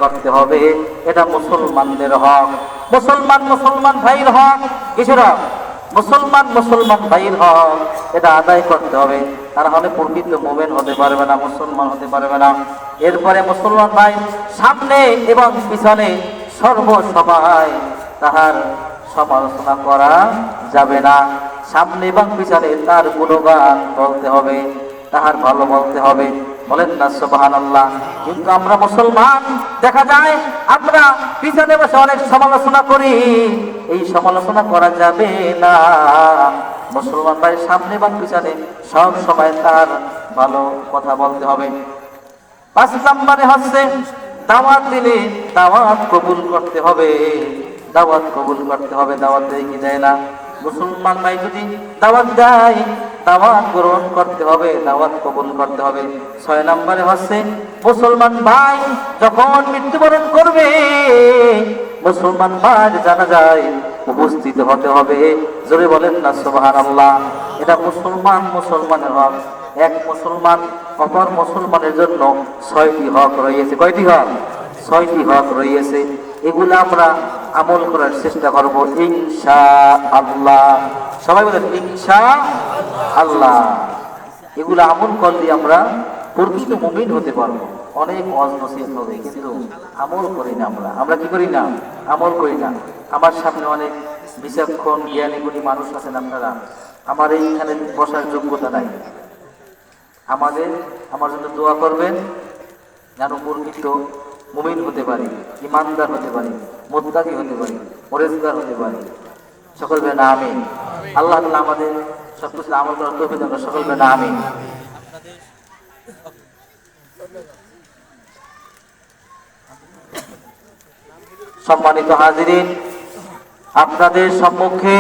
করতে হবে। এটা মুসলমানদের হক, মুসলমান ভাইয়ের হক। কিসের হক? মুসলমান ভাইয়ের হক, এটা আদায় করতে হবে। তাহলে প্রকৃত মুমিন হতে পারবে না, মুসলমান হতে পারবে না। এরপরে মুসলমান ভাই সামনে এবং পিছনে সর্বসময় তাহার সমালোচনা করা যাবে না। সামনে এবং পিছনে তার গুণগান বলতে হবে, তাহার ভালো বলতে হবে। বলেন না সুবহানাল্লাহ। কিন্তু আমরা মুসলমান, দেখা যায় আমরা পিছনে বসে অনেক সমালোচনা করি, এই সমালোচনা করা যাবে না। মুসলমান ভাই সামনে এবং পিছনে সব সময় তার ভালো কথা বলতে হবে। 5 নম্বরে হচ্ছে দাওয়াত দিলে দাওয়াত কবুল করতে হবে, দাওয়াত কবুল করতে হবে। দাওয়াত দেয় কি দেয় না? মুসলমান ভাই যদি দাওয়াত দেয়, দাওয়াত গ্রহণ করতে হবে, দাওয়াত কবুল করতে হবে। 6 নম্বরে হচ্ছে মুসলমান ভাই যখন মৃত্যুবরণ করবে, মুসলমান ভাই জানা যায় উপস্থিত হতে হবে। জোরে বলেন না সুবহানাল্লাহ। এটা মুসলমানের হক। এক মুসলমান অপর মুসলমানের জন্য 6টি হক রয়েছে। কয়টি হক? 6টি হক রয়েছে। এগুলো আমরা আমল করার চেষ্টা করব ইনশাআল্লাহ। সবাই বলেন ইনশাআল্লাহ। এগুলো আমল করলে আমরা প্রকৃত মুমিন হতে পারবো। অনেক ওয়াজ নসিহত হবে, কিন্তু আমল করি না। আমরা কি করি না? আমল করি না। আমার সামনে অনেক বিচক্ষণ জ্ঞানী গুণী মানুষ আছেন, আপনারা আমার এইখানে বসার যোগ্যতা নাই। আমার জন্য দোয়া করবেন, যেন প্রকৃত মুমিন হতে পারি, ইমানদার হতে পারি, মুত্তাকি হতে পারি, পরেজগার হতে পারি। সকল বেনা আমিন। আল্লাহ তাআলা আমাদের সবকিছু আমল করার তৌফিক দান করুন। সকল বেনা আমিন। সম্মানিত হাজিরিন, আপনাদের সম্মুখে